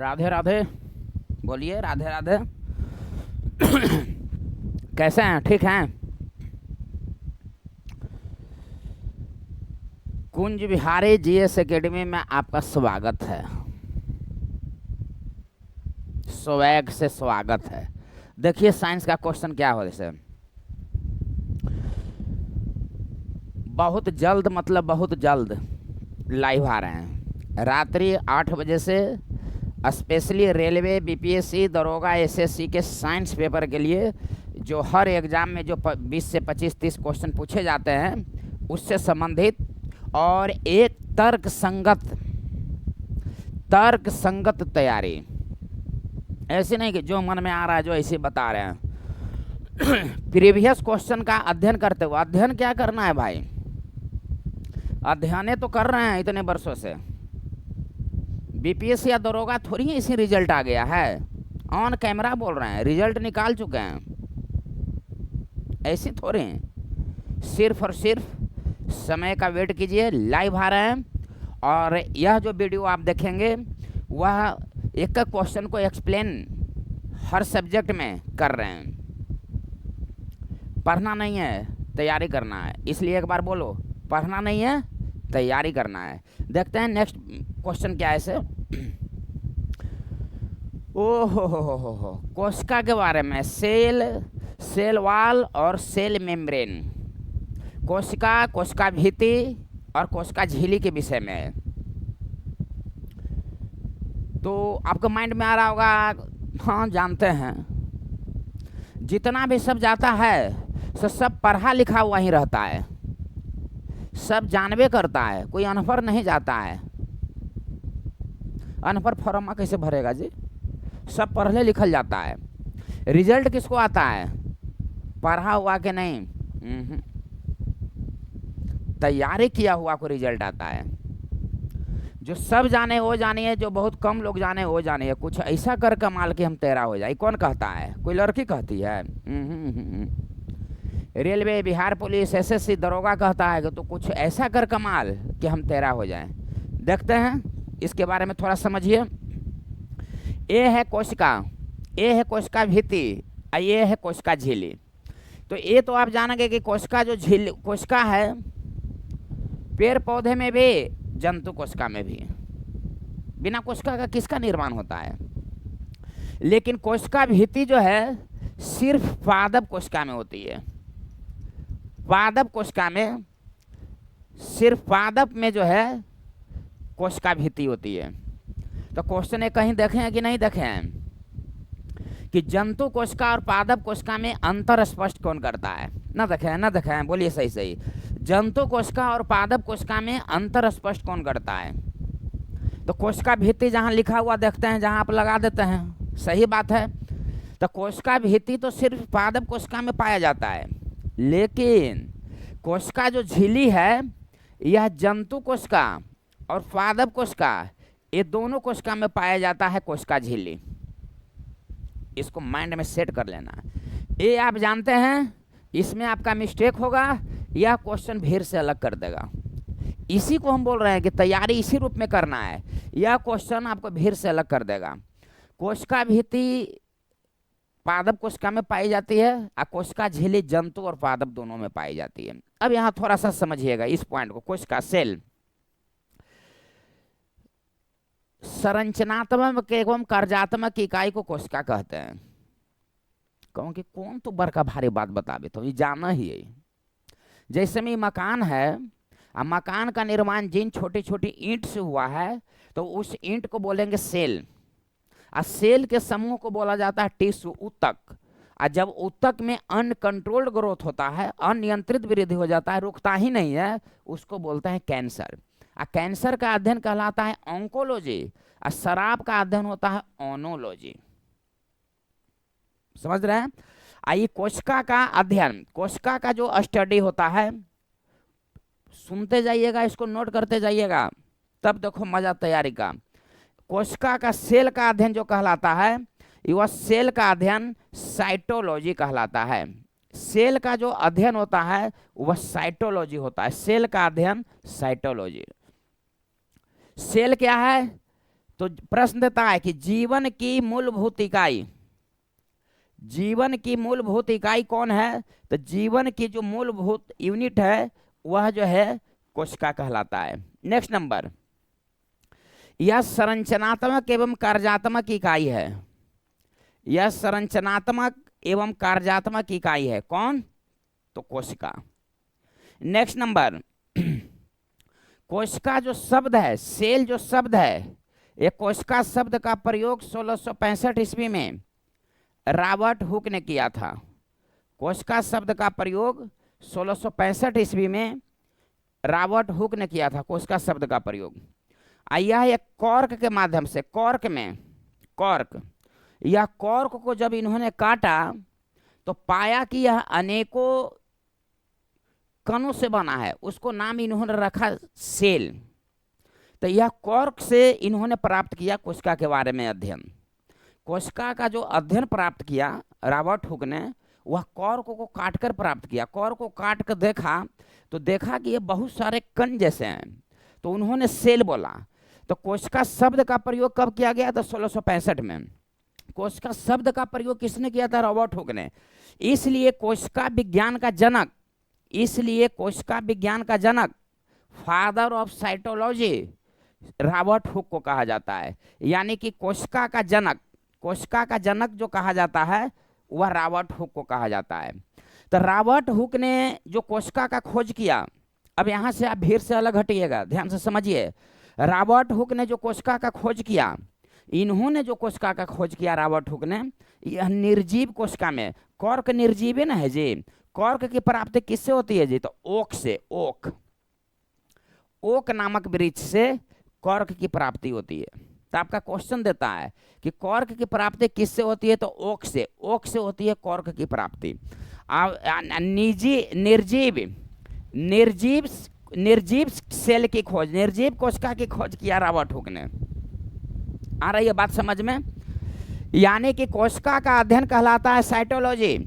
राधे राधे। बोलिए राधे राधे। कैसे हैं? ठीक हैं? कुंज बिहारी जीएस एकेडमी में आपका स्वागत है। स्वैग से स्वागत है। देखिए साइंस का क्वेश्चन क्या हो, जैसे बहुत जल्द, मतलब बहुत जल्द लाइव आ रहे हैं रात्रि 8 बजे से, स्पेशली रेलवे, बीपीएससी, दरोगा, एसएससी के साइंस पेपर के लिए, जो हर एग्ज़ाम में जो 20 से 25-30 क्वेश्चन पूछे जाते हैं उससे संबंधित, और एक तर्क संगत तैयारी। ऐसे नहीं कि जो मन में आ रहा है जो ऐसे बता रहे हैं। प्रीवियस क्वेश्चन का अध्ययन करते हुए, अध्ययन क्या करना है भाई? अध्ययन तो कर रहे हैं इतने वर्षों से। बीपीएससी या दरोगा थोड़ी इसी रिजल्ट आ गया है, ऑन कैमरा बोल रहे हैं, रिजल्ट निकाल चुके हैं। ऐसी थोड़ी, सिर्फ और सिर्फ समय का वेट कीजिए, लाइव आ रहे हैं। और यह जो वीडियो आप देखेंगे वह एक क्वेश्चन को एक्सप्लेन हर सब्जेक्ट में कर रहे हैं। पढ़ना नहीं है, तैयारी करना है। इसलिए एक बार बोलो, पढ़ना नहीं है, तैयारी करना है। देखते हैं नेक्स्ट क्वेश्चन क्या है इसे। ओहो, कोशिका के बारे में, सेल वॉल और सेल मेम्ब्रेन, कोशिका, कोशिका भित्ति और कोशिका झिल्ली के विषय में। तो आपके माइंड में आ रहा होगा, हाँ जानते हैं, जितना भी सब जाता है सब पढ़ा लिखा हुआ ही रहता है, सब जानबे करता है, कोई अनपढ़ नहीं जाता है। अनपढ़ फॉर्मा कैसे भरेगा जी? सब पढ़ले लिखल जाता है। रिजल्ट किसको आता है? पढ़ा हुआ के नहीं, तैयारी किया हुआ को रिजल्ट आता है। जो सब जाने वो जानिए, जो बहुत कम लोग जाने वो जानिए। कुछ ऐसा कर कमाल के हम तेरा हो जाए, कौन कहता है? कोई लड़की कहती है? रेलवे, बिहार पुलिस, एसएससी, दरोगा कहता है कि तो कुछ ऐसा कर कमाल कि हम तेरा हो जाएं। देखते हैं इसके बारे में थोड़ा समझिए। ये है कोशिका, ये है कोशिका भित्ति, ये है कोशिका झिल्ली। तो ये तो आप जानेंगे कि कोशिका जो कोशिका है, पेड़ पौधे में भी, जंतु कोशिका में भी। बिना कोशिका का किसका निर्माण होता है? लेकिन कोशिका भित्ति जो है सिर्फ पादप कोशिका में होती है। पादप कोशिका में, सिर्फ पादप में जो है कोशिका भित्ति होती है। तो क्वेश्चन ये कहीं देखे हैं कि नहीं देखे हैं कि जंतु कोशिका और पादप कोशिका में अंतर स्पष्ट कौन करता है? ना देखे हैं, ना देखे हैं, बोलिए सही सही। जंतु कोशिका और पादप कोशिका में अंतर स्पष्ट कौन करता है? तो कोशिका भित्ति जहाँ लिखा हुआ देखते हैं, जहाँ आप लगा देते हैं, सही बात है। तो कोशिका भित्ति तो सिर्फ पादप कोशिका में पाया जाता है, लेकिन कोशिका जो झिल्ली है यह जंतु कोशिका और पादप कोशिका, ये दोनों कोशिका में पाया जाता है कोशिका झिल्ली। इसको माइंड में सेट कर लेना। ये आप जानते हैं, इसमें आपका मिस्टेक होगा, यह क्वेश्चन भीड़ से अलग कर देगा। इसी को हम बोल रहे हैं कि तैयारी इसी रूप में करना है। यह क्वेश्चन आपको भीड़ से अलग कर देगा। कोशिका भित्ति पादप कोशिका में पाई जाती है और कोशिका झिल्ली जंतु और पादप दोनों में पाई जाती है। अब यहाँ थोड़ा सा समझिएगा इस पॉइंट को। कोशिका, सेल, संरचनात्मक एवं कार्यात्मक इकाई को कोशिका कहते हैं। कहूँ कि कौन तो बड़का भारी बात बताबे, तो ये जाना ही है। जैसे में मकान है, मकान का निर्माण जिन छोटी छोटी ईंट से हुआ है, तो उस ईंट को बोलेंगे सेल। और सेल के समूह को बोला जाता है टिश्यू, ऊतक। और जब ऊतक में अनकंट्रोल्ड ग्रोथ होता है, अनियंत्रित वृद्धि हो जाता है, रुकता ही नहीं है, उसको बोलते हैं कैंसर। और कैंसर का अध्ययन कहलाता है ऑन्कोलॉजी, और शराब का अध्ययन होता है ओनोलॉजी। समझ रहे हैं? आइए, कोशिका का अध्ययन, कोशिका का जो स्टडी होता है, सुनते जाइएगा, इसको नोट करते जाइएगा, तब देखो मजा तैयारी का। कोशिका का सेल का अध्ययन जो कहलाता है, वह सेल का अध्ययन साइटोलॉजी कहलाता है। सेल का जो अध्ययन होता है वह साइटोलॉजी होता है। सेल का अध्ययन साइटोलॉजी। सेल क्या है? तो प्रश्न देता है कि जीवन की मूलभूत इकाई, जीवन की मूलभूत इकाई कौन है? तो जीवन की जो मूलभूत यूनिट है वह जो है कोशिका कहलाता है। नेक्स्ट नंबर, यह संरचनात्मक एवं कार्यात्मक इकाई है। यह संरचनात्मक एवं कार्यात्मक इकाई है। कौन? तो कोशिका। नेक्स्ट नंबर, कोशिका जो शब्द है, सेल जो शब्द है, ये कोशिका शब्द का प्रयोग 1665 ईस्वी में रॉबर्ट हुक ने किया था। कोशिका शब्द का प्रयोग 1665 ईस्वी में रॉबर्ट हुक ने किया था, कोशिका शब्द का प्रयोग। यह एक कॉर्क के माध्यम से, कॉर्क में, कॉर्क, यह कॉर्क को जब इन्होंने काटा तो पाया कि यह अनेकों कणों से बना है, उसको नाम इन्होंने रखा सेल। तो यह कॉर्क से इन्होंने प्राप्त किया कोशिका के बारे में अध्ययन। कोशिका का जो अध्ययन प्राप्त किया रॉबर्ट हुक ने, वह कॉर्क को काटकर प्राप्त किया। कॉर्क को काट कर देखा तो देखा कि ये बहुत सारे कण जैसे हैं, तो उन्होंने सेल बोला। तो कोशिका शब्द का प्रयोग कब किया गया था? 1665 में। कोशिका शब्द का प्रयोग किसने किया था? रॉबर्ट हुक ने। इसलिए कोशिका विज्ञान का जनक, इसलिए कोशिका विज्ञान का जनक, father of cytology, Robert Hooke को कहा जाता है। यानी कि कोशिका का जनक, कोशिका का जनक जो कहा जाता है वह रॉबर्ट हुक को कहा जाता है। तो रॉबर्ट हुक ने जो कोशिका का खोज किया, अब यहाँ से आप भीड़ से अलग हटिएगा, ध्यान से समझिए। रॉबर्ट हुक ने जो कोशिका का खोज किया, इन्होंने जो कोशिका का खोज किया रॉबर्ट हुक ने, यह निर्जीव कोशिका में, कॉर्क निर्जीव है ना है जी, कॉर्क की प्राप्ति किससे होती है जी? तो ओक से, ओक, ओक नामक वृक्ष से कॉर्क की प्राप्ति होती है। तो आपका क्वेश्चन देता है कि कॉर्क की प्राप्ति किससे होती है? तो ओक से, ओक से होती है कॉर्क की प्राप्ति। निर्जीव, निर्जीव, निर्जीव सेल की खोज, निर्जीव कोशिका की खोज किया रॉबर्ट हुक ने। आ रही है बात समझ में? यानी कि कोशिका का अध्ययन कहलाता है साइटोलॉजी।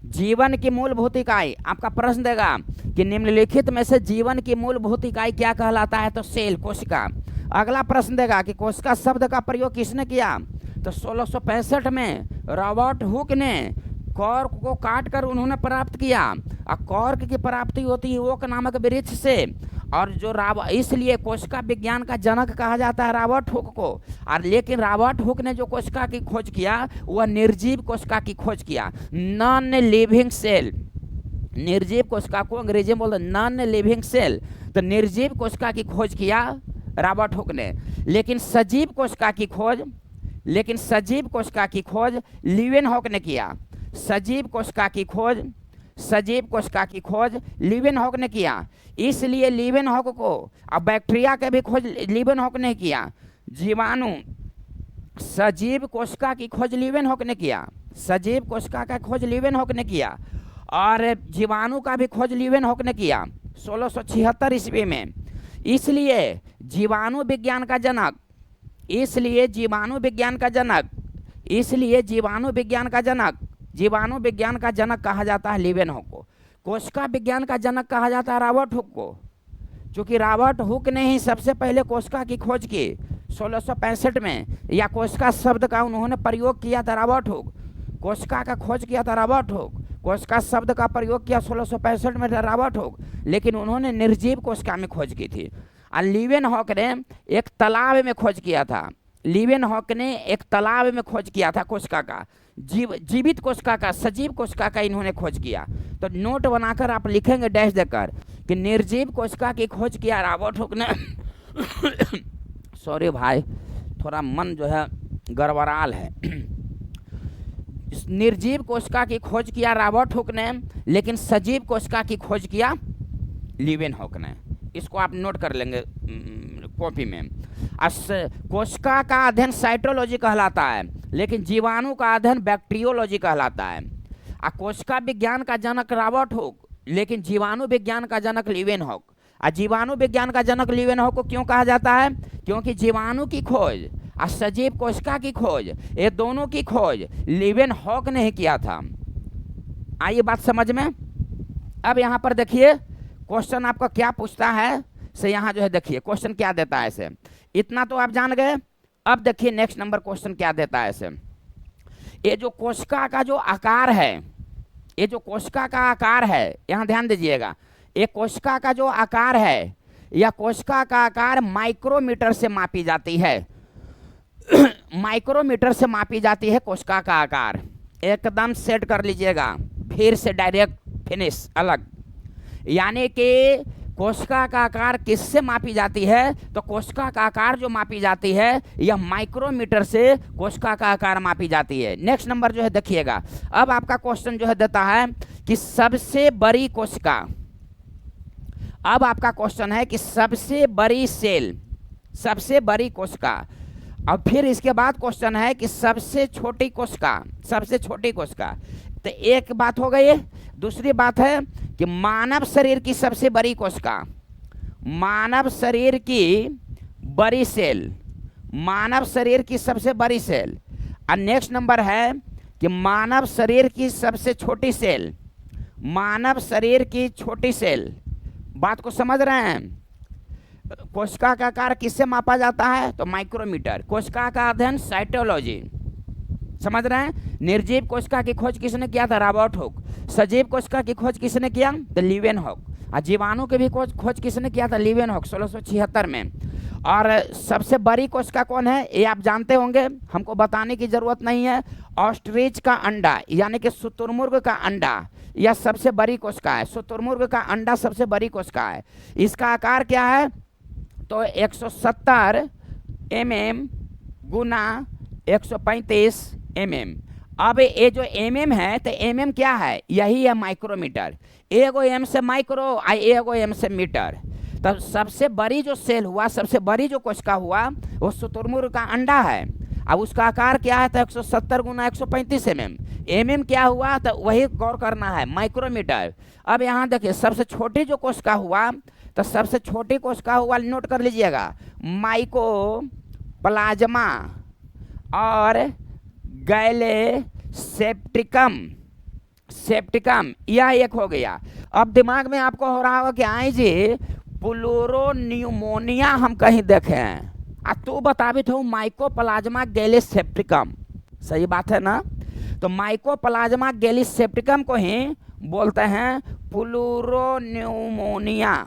जीवन की मूलभूत इकाई, आपका प्रश्न देगा कि निम्नलिखित में से जीवन की मूलभूत इकाई क्या कहलाता है? तो सेल, कोशिका। अगला प्रश्न देगा कि कोशिका शब्द का प्रयोग किसने किया? तो 1665 में रॉबर्ट हुक ने कॉर्क को काट कर उन्होंने प्राप्त किया। और कॉर्क की प्राप्ति होती है ओक नामक वृक्ष से। और जो इसलिए कोशिका विज्ञान का जनक कहा जाता है रॉबर्ट हुक को। और लेकिन रॉबर्ट हुक ने जो कोशिका की खोज किया वह निर्जीव कोशिका की खोज किया, नॉन लिविंग सेल। निर्जीव कोशिका को अंग्रेजी में बोलते नॉन लिविंग सेल। तो निर्जीव कोशिका की खोज किया रॉबर्ट हुक ने। लेकिन सजीव कोशिका की खोज, लेकिन सजीव कोशिका की खोज लीवेनहॉक ने किया। सजीव कोशिका की खोज, सजीव कोशिका की खोज लीवेनहॉक ने किया। इसलिए लीवेनहॉक को, अब बैक्टीरिया के भी खोज लीवेनहॉक ने किया। जीवाणु, सजीव कोशिका की खोज लीवेनहॉक ने किया, सजीव कोशिका का खोज लीवेनहॉक ने किया। और जीवाणु का भी खोज लीवेनहॉक ने किया 1676 ईस्वी में। इसलिए जीवाणु विज्ञान का जनक, इसलिए जीवाणु विज्ञान का जनक, इसलिए जीवाणु विज्ञान का जनक, जीवाणु विज्ञान का जनक कहा जाता है लीवेनहॉक को। कोशिका विज्ञान का जनक कहा जाता है रॉबर्ट हुक को, क्योंकि रॉबर्ट हुक ने ही सबसे पहले कोशिका की खोज की 1665 में, या कोशिका शब्द का उन्होंने प्रयोग किया था रॉबर्ट हुक। कोशिका का खोज किया था रॉबर्ट हुक, कोशिका शब्द का प्रयोग किया 1665 में रॉबर्ट हुक, लेकिन उन्होंने निर्जीव कोशिका में खोज की थी। और लीवेनहॉक ने एक तालाब में खोज किया था, लीवेनहॉक ने एक तालाब में खोज किया था कोशिका का, जीवित कोशिका का, सजीव कोशिका का इन्होंने खोज किया। तो नोट बनाकर आप लिखेंगे डैश देकर कि निर्जीव कोशिका की खोज किया रॉबर्ट हुक ने। सॉरी भाई, थोड़ा मन जो है गड़बड़ाल है। निर्जीव कोशिका की खोज किया रॉबर्ट हुक ने, लेकिन सजीव कोशिका की खोज किया लीवेनहॉक ने। इसको आप नोट कर लेंगे कॉपी में। कोशिका का अध्ययन साइटोलॉजी कहलाता है, लेकिन जीवाणु का अध्ययन बैक्टीरियोलॉजी कहलाता है। कोशिका विज्ञान का जनक रॉबर्ट हुक, लेकिन जीवाणु विज्ञान का जनक लीवेनहॉक। जीवाणु विज्ञान का जनक लीवेनहॉक को क्यों कहा जाता है? क्योंकि जीवाणु की खोज और सजीव कोशिका की खोज, ये दोनों की खोज लीवेनहॉक ने ही किया था। आइए बात समझ में। अब यहाँ पर देखिए क्वेश्चन आपका क्या पूछता है से, यहाँ जो है देखिए क्वेश्चन क्या देता है इसे। इतना तो आप जान गए, अब देखिए नेक्स्ट नंबर क्वेश्चन क्या देता है ऐसे। ये जो कोशिका का जो आकार है, ये जो कोशिका का आकार है, यहाँ ध्यान दीजिएगा, ये कोशिका का जो आकार है, यह कोशिका का आकार माइक्रोमीटर से मापी जाती है। माइक्रोमीटर से मापी जाती है कोशिका का आकार। एकदम सेट कर लीजिएगा, फिर से डायरेक्ट फिनिश अलग। यानी कि कोशिका का आकार किससे मापी जाती है? तो कोशिका का आकार जो मापी जाती है यह माइक्रोमीटर से कोशिका का आकार मापी जाती है। नेक्स्ट नंबर जो है देखिएगा, अब आपका क्वेश्चन जो है देता है कि सबसे बड़ी कोशिका। अब आपका क्वेश्चन है कि सबसे बड़ी सेल, सबसे बड़ी कोशिका। और फिर इसके बाद क्वेश्चन है कि सबसे छोटी कोशिका, सबसे छोटी कोशिका। तो एक बात हो गई। दूसरी बात है कि मानव शरीर की सबसे बड़ी कोशिका, मानव शरीर की बड़ी सेल, मानव शरीर की सबसे बड़ी सेल। और नेक्स्ट नंबर है कि मानव शरीर की सबसे छोटी सेल, मानव शरीर की छोटी सेल। बात को समझ रहे हैं? कोशिका का आकार किससे मापा जाता है? तो माइक्रोमीटर। कोशिका का अध्ययन साइटोलॉजी, समझ रहे हैं? निर्जीव कोशिका की खोज किसने किया था? Robert Hooke. सजीव कोशिका की खोज किसने किया? तो लीवेनहॉक। और जीवाणु की भी खोज किसने किया था? लीवेनहॉक 1676 में। और सबसे बड़ी कोशिका कौन है ये आप जानते होंगे, हमको बताने की जरूरत नहीं है। ऑस्ट्रिच का अंडा यानी कि शुतुरमुर्ग का अंडा, यह सबसे बड़ी कोशिका है। शुतुरमुर्ग का अंडा सबसे बड़ी कोशिका है। इसका आकार क्या है? तो 170 mm गुना 135 mm। अब ये जो mm है, तो mm क्या है? यही है माइक्रोमीटर। एगो m से माइक्रो और एगो m से मीटर। तब सबसे बड़ी जो सेल हुआ, सबसे बड़ी जो कोशिका हुआ, वो शुतुरमुर्ग का अंडा है। अब उसका आकार क्या है? तो 170 गुना 135 mm। mm क्या हुआ? तो वही गौर करना है, माइक्रोमीटर। अब यहाँ देखिए सबसे छोटी जो कोशिका हुआ, तो सबसे छोटी कोशिका हुआ, नोट कर लीजिएगा, माइकोप्लाज्मा और गैलेसेप्टिकम, सेप्टिकम, यह एक हो गया। अब दिमाग में आपको हो रहा होगा कि आई जी प्लूरोन्यूमोनिया हम कहीं देखे हैं, तू बता भी तो माइकोप्लाज्मा गैलेसेप्टिकम, सही बात है ना? तो माइकोप्लाज्मा गैलेसेप्टिकम को ही बोलते हैं प्लूरोन्यूमोनिया।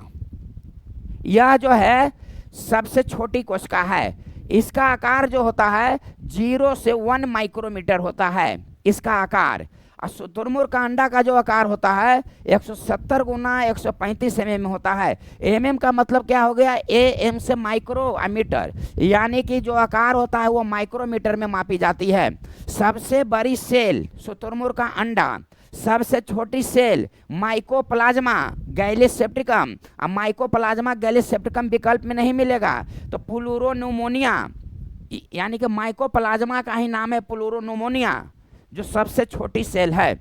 यह जो है सबसे छोटी कोशिका है। इसका आकार जो होता है 0 से 1 माइक्रोमीटर होता है इसका आकार। और शुतुरमुर्ग का अंडा का जो आकार होता है 170 गुना 135 mm होता है। mm का मतलब क्या हो गया? am से माइक्रो मीटर, यानी कि जो आकार होता है वो माइक्रोमीटर में मापी जाती है। सबसे बड़ी सेल शुतुरमुर्ग का अंडा, सबसे छोटी सेल माइकोप्लाज्मा गैलेसेप्टिकम। अब माइकोप्लाज्मा गैलेसेप्टिकम विकल्प में नहीं मिलेगा, तो प्लूरोन्यूमोनिया, यानी कि माइकोप्लाज्मा का ही नाम है प्लूरोन्यूमोनिया, जो सबसे छोटी सेल है।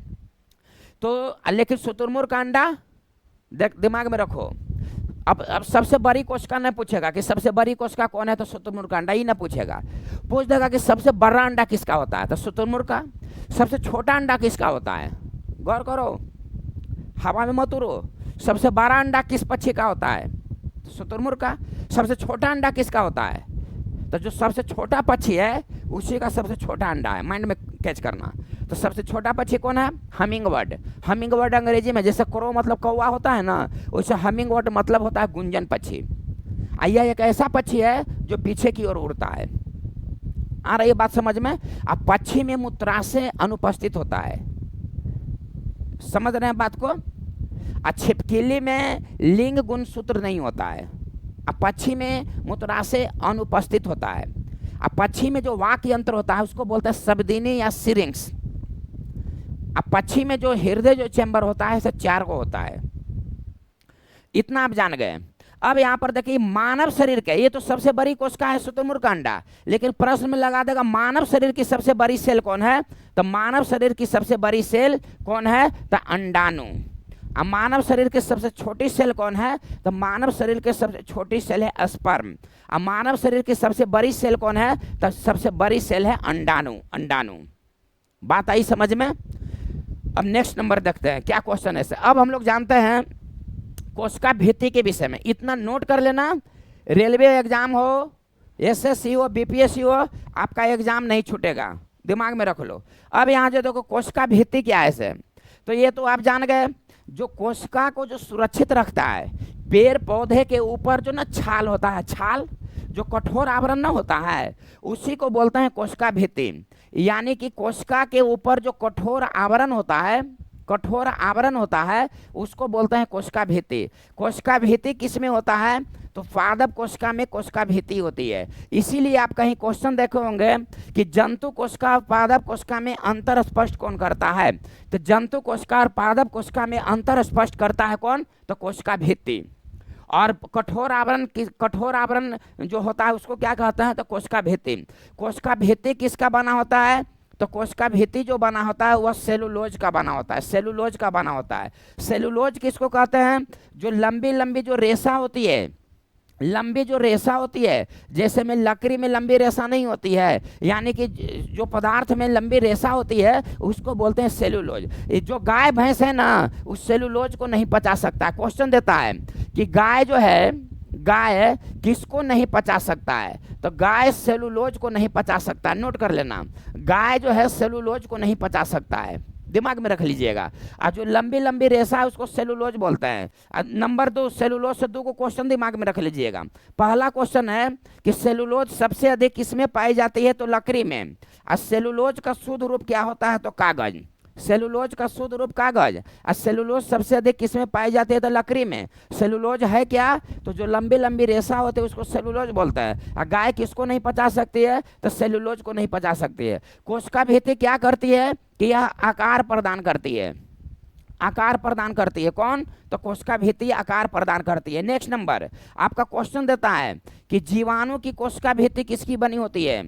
तो लेकिन शुतुरमुर्ग का अंडा दिमाग में रखो। अब सबसे बड़ी कोशिका नहीं पूछेगा कि सबसे बड़ी कोशिका कौन है, तो शुतुरमुर्ग का अंडा ही ना पूछेगा। पूछ देगा कि सबसे बड़ा अंडा किसका होता है, तो शुतुरमुर्ग का। सबसे छोटा अंडा किसका होता है? गौर करो, हवा में मत उड़ो। सबसे बड़ा अंडा किस पक्षी का होता है? शुतुरमुर्ग का। सबसे छोटा अंडा किसका होता है? तो जो सबसे छोटा पक्षी है उसी का सबसे छोटा अंडा है, माइंड में कैच करना। तो सबसे छोटा पक्षी कौन है? हमिंगबर्ड। हमिंगबर्ड अंग्रेजी में जैसे क्रो मतलब कौवा होता है ना, वैसे हमिंगबर्ड मतलब होता है गुंजन पक्षी। यह एक ऐसा पक्षी है जो पीछे की ओर उड़ता है। आ रही है बात समझ में? अब पक्षी में मूत्राशय अनुपस्थित होता है, समझ रहे हैं बात को? छिपकली में लिंग गुणसूत्र नहीं होता है। अब पक्षी में मूत्राशय अनुपस्थित होता है। अब पक्षी में जो वाक यंत्र होता है उसको बोलते हैं सबदिनी या सिरिंक्स। अब पक्षी में जो हृदय जो चैम्बर होता है 4 को होता है। इतना आप जान गए। अब यहाँ पर देखिए मानव शरीर के, ये तो सबसे बड़ी कोशिका है शुतुरमुर्ग का अंडा, लेकिन प्रश्न में लगा देगा मानव शरीर की सबसे बड़ी सेल कौन है? तो मानव शरीर की सबसे बड़ी सेल कौन है? तो अंडाणु। अब मानव शरीर की सबसे छोटी सेल कौन है? तो मानव शरीर की सबसे छोटी सेल है स्पर्म। अब मानव शरीर की सबसे बड़ी सेल कौन है? तो सबसे बड़ी सेल है अंडाणु। अंडाणु, बात आई समझ में? अब नेक्स्ट नंबर देखते हैं क्या क्वेश्चन है। अब हम लोग जानते हैं कोशिका भित्ति के विषय में, इतना नोट कर लेना। रेलवे एग्जाम हो, एसएससी हो बीपीएससी हो, आपका एग्जाम नहीं छूटेगा, दिमाग में रख लो। अब यहाँ जो देखो कोशिका भित्ति क्या है इसे, तो ये तो आप जान गए, जो कोशिका को जो सुरक्षित रखता है, पेड़ पौधे के ऊपर जो ना छाल होता है, छाल जो कठोर आवरण ना होता है, उसी को बोलते हैं कोशिका भित्ति। यानी कि कोशिका के ऊपर जो कठोर आवरण होता है, कठोर आवरण होता है, उसको बोलते हैं कोशिका भित्ति। कोशिका भित्ति किस में होता है, तो पादप कोशिका में कोशिका भित्ति होती है। इसीलिए आप कहीं क्वेश्चन देखे होंगे कि जंतु कोशिका और पादप कोशिका में अंतर स्पष्ट कौन करता है, तो जंतु कोशिका और पादप कोशिका में अंतर स्पष्ट करता है कौन, तो कोशिका भित्ति। और कठोर आवरण जो होता है उसको क्या कहते हैं, तो कोशिका भित्ति। कोशिका भित्ति किसका बना होता है, तो कोशिका भित्ति जो बना होता है वह सेलुलोज का बना होता है, सेलुलोज का बना होता है। सेलुलोज किसको कहते हैं, जो लंबी लंबी जो रेशा होती है, लंबी जो रेशा होती है, जैसे में लकड़ी में लंबी रेशा नहीं होती है, यानी कि जो पदार्थ में लंबी रेशा होती है उसको बोलते हैं सेलुलोज। जो गाय भैंस है ना, उस सेलुलोज को नहीं पचा सकता। क्वेश्चन देता है कि गाय जो है, गाय किसको नहीं पचा सकता है, तो गाय सेलुलोज को नहीं पचा सकता है। नोट कर लेना, गाय जो है सेलुलोज को नहीं पचा सकता है, दिमाग में रख लीजिएगा। और जो लंबी लंबी रेशा है उसको सेलुलोज बोलते हैं। नंबर 2, सेलुलोज से 2 को क्वेश्चन दिमाग में रख लीजिएगा। पहला क्वेश्चन है कि सेलुलोज सबसे अधिक किसमें पाई जाती है, तो लकड़ी में। और सेलुलोज का शुद्ध रूप क्या होता है, तो कागज। सेलुलोज का शुद्ध रूप कागज। और सेलुलोज सबसे अधिक किसमें पाई जाती है, तो लकड़ी में। सेलुलोज है क्या, तो जो लंबी लंबी रेशा होती है उसको सेलुलोज बोलते हैं। और गाय किसको नहीं पचा सकती है, तो सेलुलोज को नहीं पचा सकती है। कोशिका भित्ति क्या करती है कि यह आकार प्रदान करती है, आकार प्रदान करती है। कौन, तो कोशिका भित्ति आकार प्रदान करती है। नेक्स्ट नंबर आपका क्वेश्चन देता है कि जीवाणु की कोशिका भित्ति किसकी बनी होती है,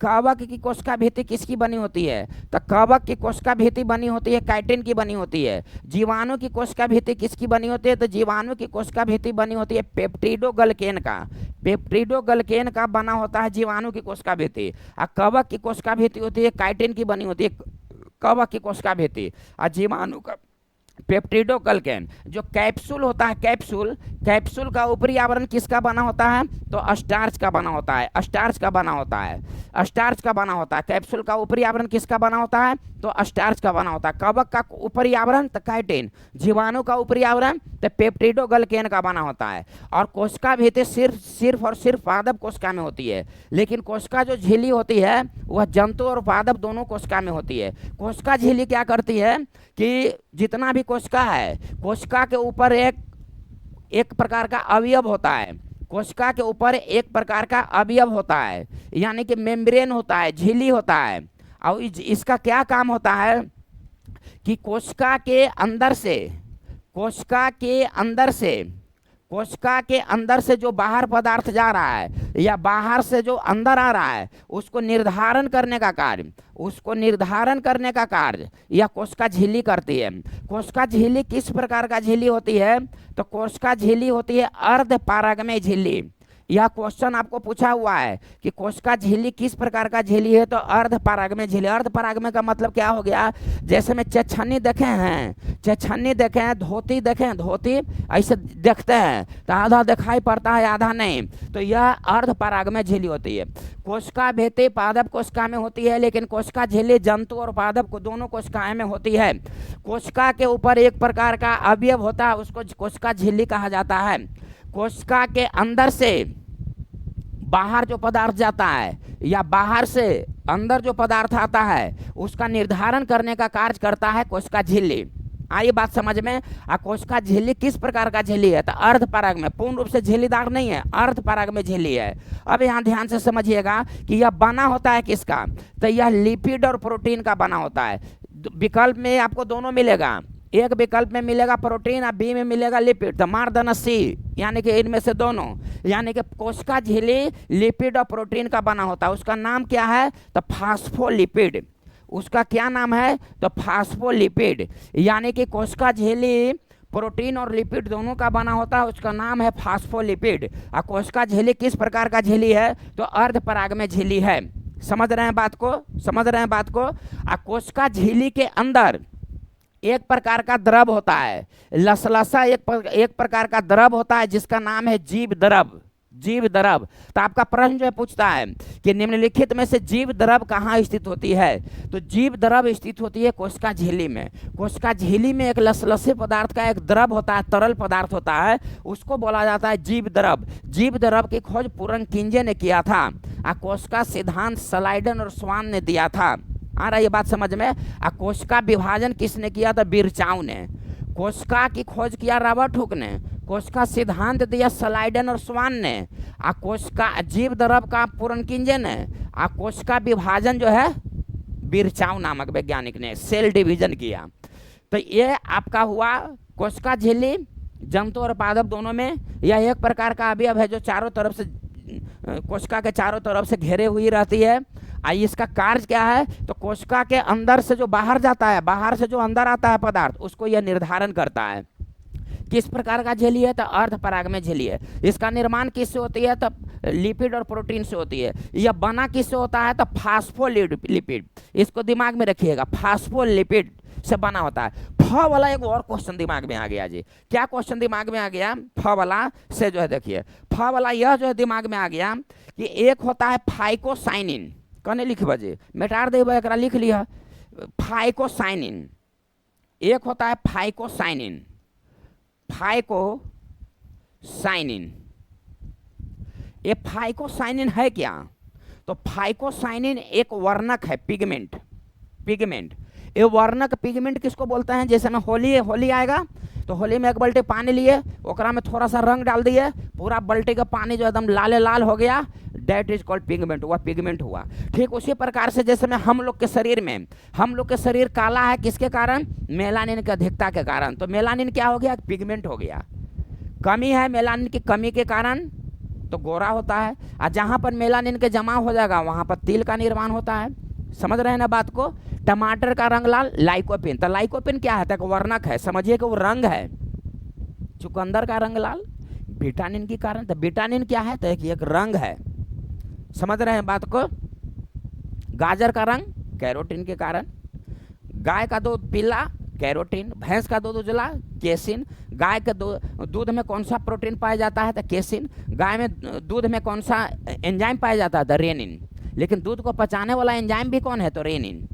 कवक की कोशिका भित्ति किसकी बनी होती है, तो कवक की कोशिका भित्ति बनी होती है काइटिन की बनी होती है। जीवाणु की कोशिका भित्ति किसकी बनी होती है, तो जीवाणु की कोशिका भित्ति बनी होती है पेप्टिडोगलकेन का, पेप्टिडोगलकेन का बना होता है जीवाणु की कोशिका भित्ति। और कवक की कोशिका भित्ति होती है काइटिन की बनी होती है, कवक की कोशिका भित्ति। और जीवाणु का पेप्टिडोगलकेन। जो कैप्सूल होता है, कैप्सूल, कैप्सूल का ऊपरी आवरण किसका बना होता है, तो स्टार्च का बना होता है, स्टार्च का बना होता है, स्टार्च का बना होता है। कैप्सूल का ऊपरी आवरण किसका बना होता है, तो स्टार्च का बना होता है। कवक का ऊपरी आवरण तो काइटिन, जीवाणु का ऊपरी आवरण तो पेप्टिडोगलकेन का बना होता है। और कोशिका भित्ति सिर्फ और सिर्फ पादप कोशिका में होती है, लेकिन कोशिका जो झिल्ली होती है वह जंतु और पादप दोनों कोशिका में होती है। कोशिका झिल्ली क्या करती है कि जितना भी कोशिका है, कोशिका के ऊपर एक प्रकार का अवयव होता है, कोशिका के ऊपर एक प्रकार का अवयव होता है, यानी कि मेम्ब्रेन होता है, झिल्ली होता है। और इसका क्या काम होता है कि कोशिका के अंदर से, कोशिका के अंदर से, कोशिका के अंदर से जो बाहर पदार्थ जा रहा है या बाहर से जो अंदर आ रहा है उसको निर्धारण करने का कार्य, उसको निर्धारण करने का कार्य यह कोशिका झिल्ली करती है। कोशिका झिल्ली किस प्रकार का झिल्ली होती है, तो कोशिका झिल्ली होती है अर्धपारगम्य झिल्ली। यह क्वेश्चन आपको पूछा हुआ है कि कोशिका झिल्ली किस प्रकार का झिल्ली है, तो अर्धपारगम्य झिल्ली। अर्धपारगम्य का मतलब क्या हो गया, जैसे में चछन्नी देखे हैं, चछन्नी देखे हैं, धोती देखे हैं, धोती ऐसे देखते हैं तो आधा दिखाई पड़ता है आधा नहीं, तो यह अर्धपारगम्य झिल्ली होती है। कोशिका भित्ति पादप कोशिका में होती है, लेकिन कोशिका झिल्ली जंतु और पादप को दोनों कोशिकाएं में होती है। कोशिका के ऊपर एक प्रकार का अवयव होता है, उसको कोशिका झिल्ली कहा जाता है। कोशिका के अंदर से बाहर जो पदार्थ जाता है या बाहर से अंदर जो पदार्थ आता है उसका निर्धारण करने का कार्य करता है कोशिका झिल्ली। आइए बात समझ में। कोशिका झिल्ली किस प्रकार का झिल्ली है, तो अर्धपरागम्य, पूर्ण रूप से झिल्लीदार नहीं है, अर्धपरागम्य झिल्ली है। अब यहाँ ध्यान से समझिएगा कि यह बना होता है किसका, तो यह लिपिड और प्रोटीन का बना होता है। विकल्प में आपको दोनों मिलेगा, एक विकल्प में मिलेगा प्रोटीन और बी में मिलेगा लिपिड, तो मार देना सी, यानी कि इनमें से दोनों। यानी कि कोशिका झिल्ली लिपिड और प्रोटीन का बना होता है। उसका नाम क्या है, तो फास्फोलिपिड। उसका क्या नाम है, तो फास्फोलिपिड। यानी कि कोशिका झिल्ली प्रोटीन और लिपिड दोनों का बना होता है, उसका नाम है फास्फोलिपिड। और कोशिका झिल्ली किस प्रकार का झिल्ली है, तो अर्धपरागम्य झिल्ली है। समझ रहे हैं बात को, समझ रहे हैं बात को। कोशिका झिल्ली के अंदर एक प्रकार का द्रव होता है, लसलसा एक प्रकार का द्रव होता है जिसका नाम है जीव द्रव। जीव द्रव। तो आपका प्रश्न जो है पूछता है कि निम्नलिखित में से जीव द्रव कहाँ स्थित होती है, तो जीव द्रव स्थित होती है कोशिका झिल्ली में। कोशिका झिल्ली में एक लसलसे पदार्थ का एक द्रव होता है, तरल पदार्थ होता है, उसको बोला जाता है जीव द्रव। जीव द्रव की खोज पुरनकिंजे ने किया था, कोशिका सिद्धांत स्लाइडन और स्वान ने दिया था। आ रहा है ये बात समझ में। कोशिका विभाजन किसने किया था, बिरचाऊ ने। कोशिका की खोज किया रॉबर्ट हुक ने। कोशिका सिद्धांत दिया स्लाइडन और स्वान ने। कोशिका जीव द्रव का पुरनकिंजे ने। कोशिका विभाजन जो है बिरचाऊ नामक वैज्ञानिक ने सेल डिवीजन किया। तो ये आपका हुआ कोशिका झिल्ली जंतु और पादप दोनों में। यह एक प्रकार का अवयव है जो चारों तरफ से कोशिका के चारों तरफ से घेरे हुई रहती है। इसका कार्य क्या है, तो कोशिका के अंदर से जो बाहर जाता है, बाहर से जो अंदर आता है पदार्थ, उसको यह निर्धारण करता है। किस प्रकार का झिल्ली है, तो अर्धपरागमय झिल्ली है। इसका निर्माण किससे होती है, तो लिपिड और प्रोटीन से होती है। यह बना किससे होता है, तो फास्फोलिपिड। इसको दिमाग में रखिएगा, फास्फोलिपिड से बना होता है। फ वाला एक और क्वेश्चन दिमाग में आ गया जी। क्या क्वेश्चन दिमाग में आ गया, फ वाला से जो है देखिए, फ वाला यह जो है दिमाग में आ गया कि एक होता है फाइकोसाइनिन। कने लिख बजे मेटार दे एक लिख लिया, फाइकोसाइनिन। एक होता है फाइकोसाइनिन। फाइकोसाइनिन, ये फाइकोसाइनिन है क्या, तो फाइकोसाइनिन एक वर्णक है, पिगमेंट। ये वर्णक पिगमेंट किसको बोलते हैं, जैसे में होली आएगा तो होली में एक बाल्टी पानी लिए, ओकरा में थोड़ा सा रंग डाल दिए, पूरा बाल्टी का पानी जो एकदम लाल हो गया, डेट इज कॉल्ड पिगमेंट, वह पिगमेंट हुआ। ठीक उसी प्रकार से जैसे में हम लोग के शरीर काला है किसके कारण, मेलानिन की अधिकता के कारण। तो मेलानिन क्या हो गया, पिगमेंट हो गया। कमी है मेलानिन की कमी के कारण तो गोरा होता है, और जहाँ पर मेलानिन के जमा हो जाएगा वहाँ पर तिल का निर्माण होता है। समझ रहे हैं ना बात को। टमाटर का रंग लाल, लाइकोपिन। तो लाइकोपिन क्या है, तो वर्णक है, समझिए कि वो रंग है। चुकंदर का रंग लाल विटामिन के कारण, तो विटामिन क्या है, तो एक रंग है। समझ रहे हैं बात को। गाजर का रंग कैरोटीन के कारण। गाय का दूध पीला, कैरोटीन। भैंस का दूध उजला, केसिन। गाय के दूध में कौन सा प्रोटीन पाया जाता है, तो केसिन। गाय में दूध में कौन सा एंजाइम पाया जाता है, तो रेनिन। लेकिन दूध को पचाने वाला एंजाइम भी कौन है, तो रेनिन।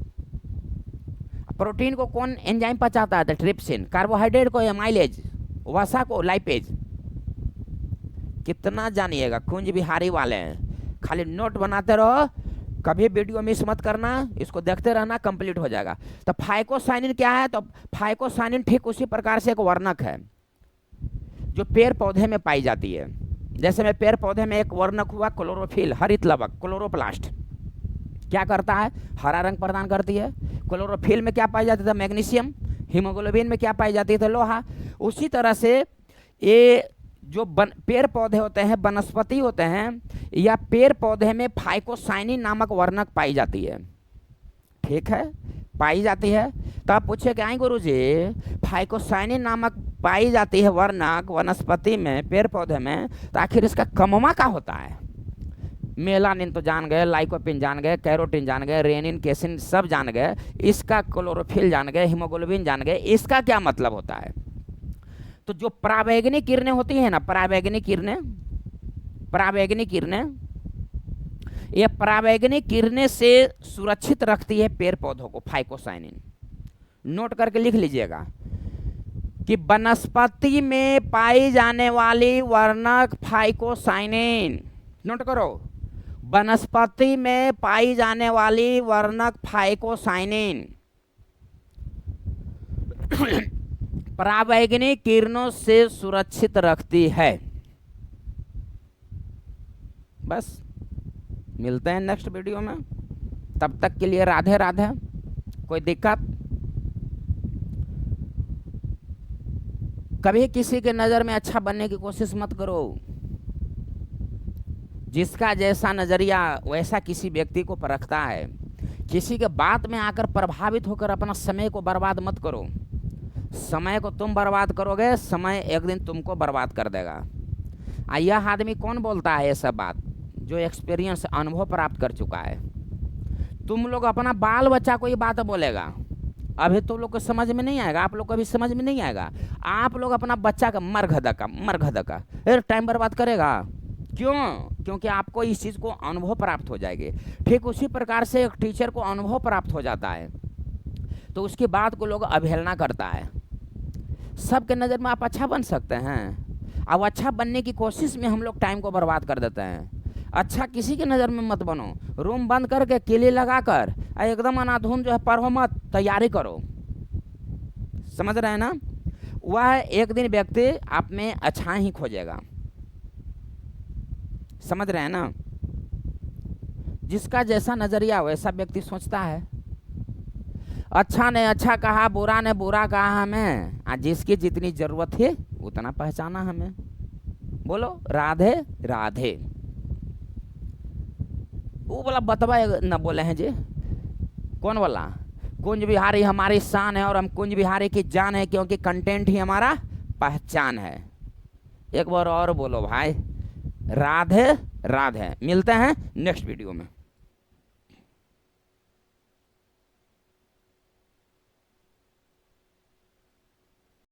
प्रोटीन को कौन एंजाइम पचाता है, तो ट्रिप्सिन। कार्बोहाइड्रेट को एमाइलेज, वसा को लाइपेज। कितना जानिएगा, कुंज बिहारी वाले हैं, खाली नोट बनाते रहो, कभी वीडियो मिस मत करना, इसको देखते रहना, कंप्लीट हो जाएगा। तो फाइकोसाइनिन क्या है, तो फाइकोसाइनिन ठीक उसी प्रकार से एक वर्णक है जो पेड़ पौधे में पाई जाती है। जैसे में पेड़ पौधे में एक वर्णक हुआ क्लोरोफिल, हरित लवक, क्लोरोप्लास्ट। क्या करता है, हरा रंग प्रदान करती है। क्लोरोफिल में क्या पाई जाती है, मैग्नीशियम। हीमोग्लोबिन में क्या पाई जाती है, लोहा। उसी तरह से ये जो पेड़ पौधे होते हैं, वनस्पति होते हैं, या पेड़ पौधे में फाइकोसाइनिन नामक वर्णक पाई जाती है। ठीक है, पाई जाती है। तो आप पूछे क्या है गुरु जी, फाइकोसाइनिन नामक पाई जाती है वर्णक वनस्पति में, पेड़ पौधे में, तो आखिर इसका कमवा का होता है। मेलानिन तो जान गए, लाइकोपिन जान गए, कैरोटीन जान गए, रेनिन, केसिन सब जान गए। इसका क्लोरोफिल जान गए, हीमोग्लोबिन जान गए। इसका क्या मतलब होता है, तो जो परावैंगनी किरणें होती है ना, परावैंगनी किरणें, ये परावैंगनी किरणें से सुरक्षित रखती है पेड़ पौधों को फाइकोसाइनिन। नोट करके लिख लीजिएगा कि वनस्पति में पाई जाने वाली वर्णक फाइकोसाइनिन। नोट करो, वनस्पति में पाई जाने वाली वर्णक फाइकोसाइनिन परावैंगनिक किरणों से सुरक्षित रखती है। बस मिलते हैं नेक्स्ट वीडियो में, तब तक के लिए राधे राधे। कोई दिक्कत, कभी किसी के नज़र में अच्छा बनने की कोशिश मत करो। जिसका जैसा नज़रिया वैसा किसी व्यक्ति को परखता है। किसी के बात में आकर प्रभावित होकर अपना समय को बर्बाद मत करो। समय को तुम बर्बाद करोगे, समय एक दिन तुमको बर्बाद कर देगा। यह आदमी कौन बोलता है ये सब बात, जो एक्सपीरियंस, अनुभव प्राप्त कर चुका है। तुम लोग अपना बाल बच्चा को ये बात बोलेगा, अभी तो लोग को समझ में नहीं आएगा, आप लोग को अभी समझ में नहीं आएगा। आप लोग अपना बच्चा का मरघदका टाइम बर्बाद करेगा, क्यों? क्योंकि आपको इस चीज़ को अनुभव प्राप्त हो जाएगी। ठीक उसी प्रकार से एक टीचर को अनुभव प्राप्त हो जाता है तो उसकी बात को लोग अवहेलना करता है। सबके नज़र में आप अच्छा बन सकते हैं, अब अच्छा बनने की कोशिश में हम लोग टाइम को बर्बाद कर देते हैं। अच्छा किसी के नज़र में मत बनो, रूम बंद करके किले लगा कर एकदम अनाधुन जो है पढ़ो मत, तैयारी करो। समझ रहे हैं ना? वह एक दिन व्यक्ति आप में अच्छा ही खोजेगा। समझ रहे हैं ना? जिसका जैसा नज़रिया वैसा व्यक्ति सोचता है। अच्छा ने अच्छा कहा, बुरा ने बुरा कहा हमें, आज जिसकी जितनी ज़रूरत है उतना पहचाना हमें। बोलो राधे राधे। वो बोला बतवा न बोले हैं जी, कौन बोला? कुंज बिहारी हमारी शान है और हम कुंज बिहारी की जान है, क्योंकि कंटेंट ही हमारा पहचान है। एक बार और बोलो भाई, राधे राधे। मिलते हैं नेक्स्ट वीडियो में।